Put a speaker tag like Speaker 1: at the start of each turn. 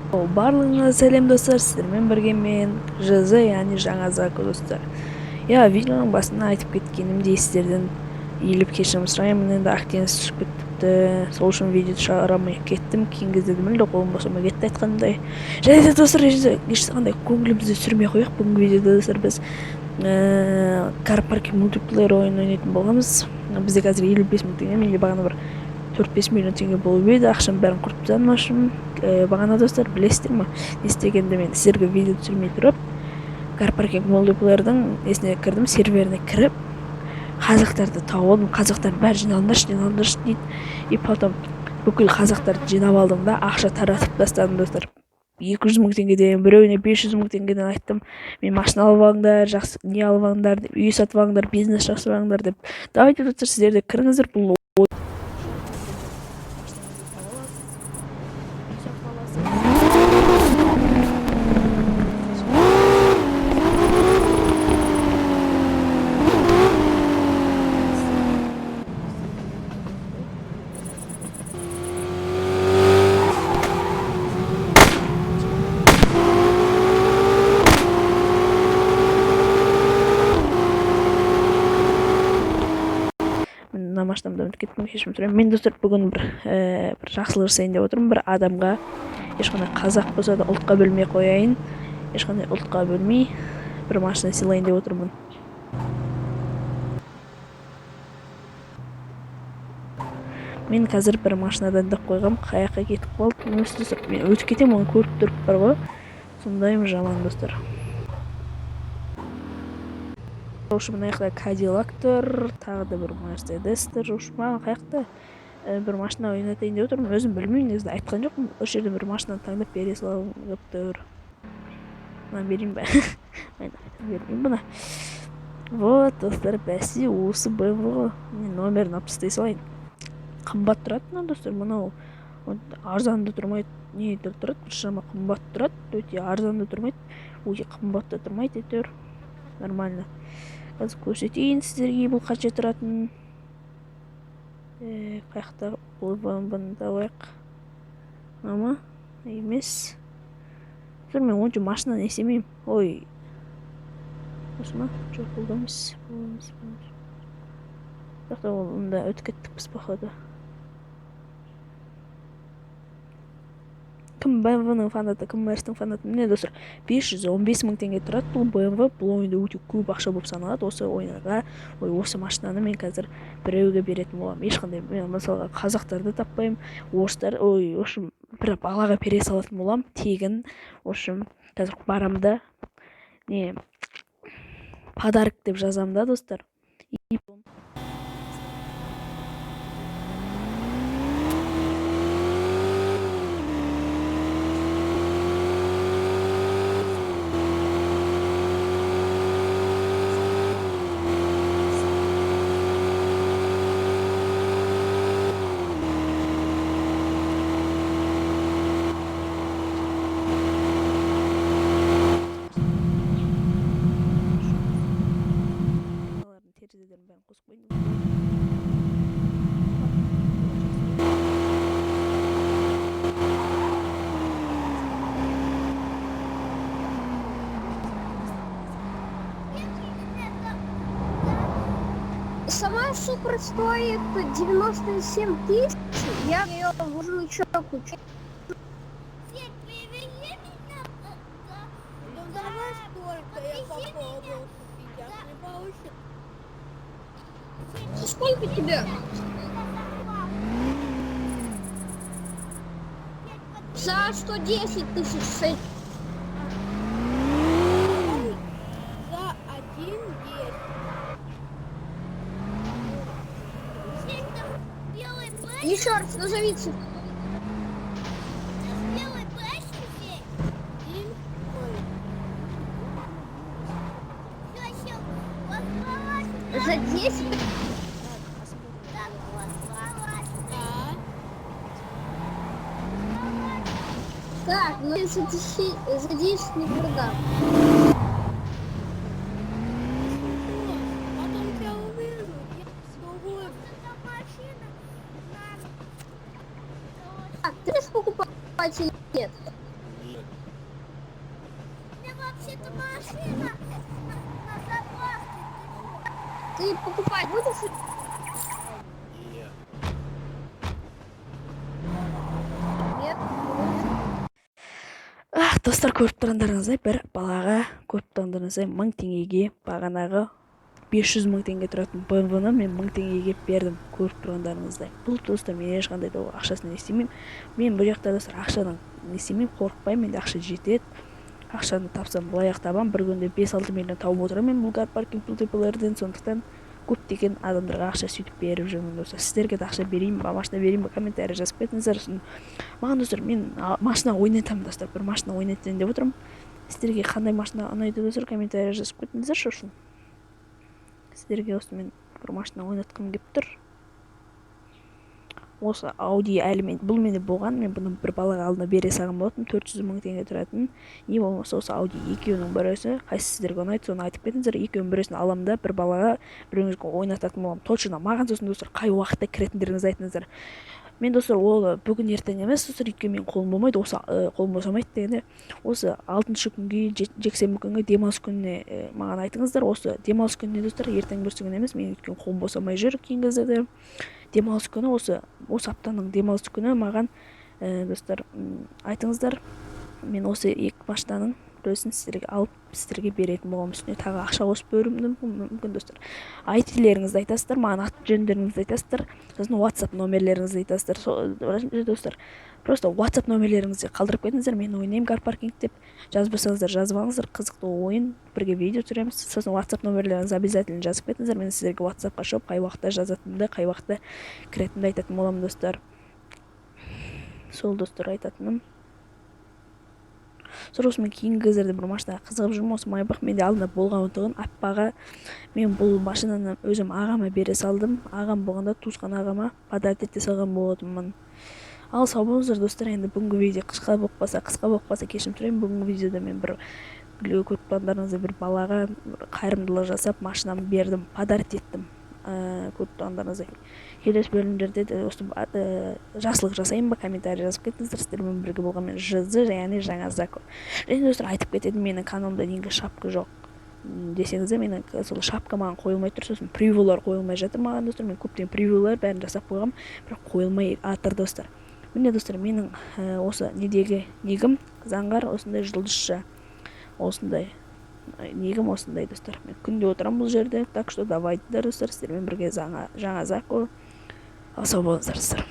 Speaker 1: Барлығыңа сәлем достар, сіздермен бірге мен ЖЗ, яғни жаңа Зако достар. Видеоның басында айтып кеткенімдей сіздерден иіліп кешірім сұраймын. Енді активность түсіп кетіпті, сол үшін видеоды шығарамай кеттім. Кейінгі кезде мүлде қолым босамай кетті айтқандай. Және де достар, ешқандай көңілімізді сүрмей қояйық. Бүгінгі видеода достар біз кар паркинг мультиплеер ойынын ойнайтын болғанбыз. Бізде қазір 55 мың теңге, менде бағана бір 4-5 миллион теңге болып еді, ақшам бәрін құрып тастадым. Бағана достар, білесіздер ма, не істегенді мен сіздерге видео түсірмей тұрып, кар паркинг мультиплеердің несіне кірдім, серверіне кіріп, қазақтарды тауып алдым. Қазақтар бәрі жиналыңдаршы дейді. И потом бүкіл қазақтарды жинап алдым да ақша таратып тастадым достар. 200 мың теңгеден, біреуіне 500 мың теңгеден айттым, мен машина алып алыңдар, жақсы не алып алыңдар деп, үй сатып алыңдар, бизнес жасап алыңдар деп. Давайте достар, сіздер де кіріңіздер, бұл машинамды ұмытып кеттім, кешірім сұраймын. Мен достар бүгін бір жақсылық жасайын деп отырмын. Бір адамға ешқандай қазақ болса да ұлтқа бөлмей қояйын. Ешқандай ұлтқа бөлмей бір машина сыйлайын деп отырмын. Мен қазір бір машинадан да қойғам, қаяққа кетіп қалды. Мен өтіп кетемін, оны көріп тұрып бар ғой. Сондайым жаман достар. Мына жақта Кадиллак тұр, тағы да бір Мерседес тұр. Маған қаяқта бір машина ойнатайын деп отырмын. Өзім білмеймін, негізінде айтқан жоқпын. Осы жерде бір машинаны таңдап бере салғым келіп тұр. Мына берейін ба? Бермеймін бұны. Вот достар, бәсе осы BMW ғой. Мен номерін алып тастай салайын. Қымбат тұрады мына достар, мынау арзанды тұрмайды. Не тұрады? Біршама қымбат тұрады, өте арзанды тұрмайды. Өте қымбатты тұрмайды, әйтеуір. Нормально. Қазір көрсетейін сіздерге бұл қанша тұратын. Қаяқта BMW-ны табайық. Ама емес. Мен онша машинаны есемеймін. Ой. Осы ма? Жоқ, бұл да емес. Бірақ ол онда өтіп кеттік біз походу. Кім BMW-ның фанаты, кім Мерстің фанаты? Міне достар, 515 мың теңге тұрады бұл BMW. Бұл ойында өте көп ақша болып саналады. Осы ойынға, осы машинаны мен қазір біреуге беретін боламын. Ешқандай, мен мысалға қазақтарды таппаймын, орыстар, ошым бір балаға бере салатын боламын, тегін. Ошым қазір барамда не подарок деп жазамын да достар. Терезелерін бәрін қосып қойдым.
Speaker 2: Сама Супра стоит 97 тысяч. Я ее вложу еще кучу.
Speaker 3: Давай сколько я попробую купить, а не получится.
Speaker 2: Сколько тебе? За 110 тысяч.
Speaker 3: За 1,10.
Speaker 2: Еще раз назовите. За 10. Так, ну за 10 не продам.
Speaker 3: Потом тебя увижу. Я
Speaker 2: Так, ты же покупать или нет?
Speaker 3: вообще-то машина на заправке.
Speaker 2: Ты покупать будешь? Нет.
Speaker 1: Достар, көріп тұрғандарыңыздай бір балаға көріп тұрғандарыңыздай 1000 теңгеге бағанағы 500 мың теңге тұратын BMW-ны мен 1000 теңгеге бердім, көріп тұрғандарыңыздай. Бұл достар, мен ешқандай да ақшасын не істемеймін. Мен бұл жақта достар ақшадан не істемеймін, қорықпаймын, менде ақша жетеді. Ақшаны тапсам былай табам, бір күнде 5-6 миллион тауып отырамын мен бұл карпаркинг ПЛТП-лерден. Сондықтан көптеген адамдарға ақша сөйтіп беріп жүрмін достар. Сіздерге де ақша берейін ба, машина берейін ба, комментарий жазып кетіңіздер. Маған достар, мен машина ойнатамын достар, бір машина ойнатайын деп отырмын. Сіздерге қандай машина ұнайды достар, комментарий жазып кетіңіздер. Шошын сіздерге осы мен бір машина ойнатқым келіп тұр. Осы Audi әлі бұл менде болған, мен бұны бір балаға алдына бере салған болатынмын, 400 мың теңге тұратын. Не болмаса осы Audi екеуінің бірісі, қайсы сіздерге ұнайды, соны айтып кетіңіздер. Екеуінің бірісін аламын да бір балаға біреуіңізге ойнататын боламын. Точно маған сосын достар қай уақытта кіретіндеріңізді айтыңыздар. Мен достар, ол бүгін ертең емес достар, өйткені мен қолым болмайды, осы қолым босамайды дегенде, осы 6-шы күнге, жексенбі күнге, демалыс күніне маған айтыңыздар. Осы демалыс күніне достар, ертең бүрсі күн емес, мен өйткені қолым босамай жүр кейінгі кездерде. Демалыс күні, осы аптаның демалыс күні маған достар айтыңыздар. Мен осы екі машинаның біреусін сіздерге алып сіздерге беретін боламын. Үстіне тағы ақша қосып беруім мүмкін достар. IT-леріңізді айтасыздар, маған аты жөндеріңізді айтасыздар, сосын WhatsApp номерлеріңізді айтасыздар. Достар, просто WhatsApp номерлеріңізді қалдырып кетіңіздер, мен ойнаймын карпаркинг деп. жазбасаңыздар жазып алыңыздар, қызықты ойын, бірге видео түсіреміз. Сосын WhatsApp номерлеріңізді обязательно жазып кетіңіздер, мен сіздерге WhatsApp-қа шығып қай уақытта жазатынымды, қай уақытта кіретінімді айтатын боламын достар. Сол достар айтатыным. Сосын мен кейінгі кездерде бір машинаға қызығып жүрмін. Осы Майбах менде алдында болған тұғын аппаға. Мен бұл машинаны өзім ағама бере салдым. Ағам болғанда туысқан ағама подарок ете салған болатынмын. Ал сау болыңыздар достар, енді бүгінгі видео қысқа болып қалса кешірім сұраймын. Бүгінгі видеода мен бір көріп тұрғандарыңызда бір балаға қайырымдылық жасап машинамды бердім, подарок еттім. Көріп тұрғандарыңыздай. Келесі бөлімдерде де осы жақсылық жасайын ба, комментарий жазып кетіңіздер. Сіздермен бірге болған мен ЖЗ, яғни жаңа Зако. Және достар, айтып кетеді, менің каналымда неге шапка жоқ десеңіздер, менің сол шапка маған қойылмай тұр, сосын превьюлар қойылмай жатыр маған достар. Мен көптеген превьюлар бәрін жасап қойғам, бірақ қойылмай атыр достар. Міне достар, менің осы недегі негім заңғар, осындай жұлдызша, осындай негім осындай достар. Мен күнде отырам бұл жерде, так что давайте достар, сіздермен бірге жаңа Зако. Сау болыңыздар достар.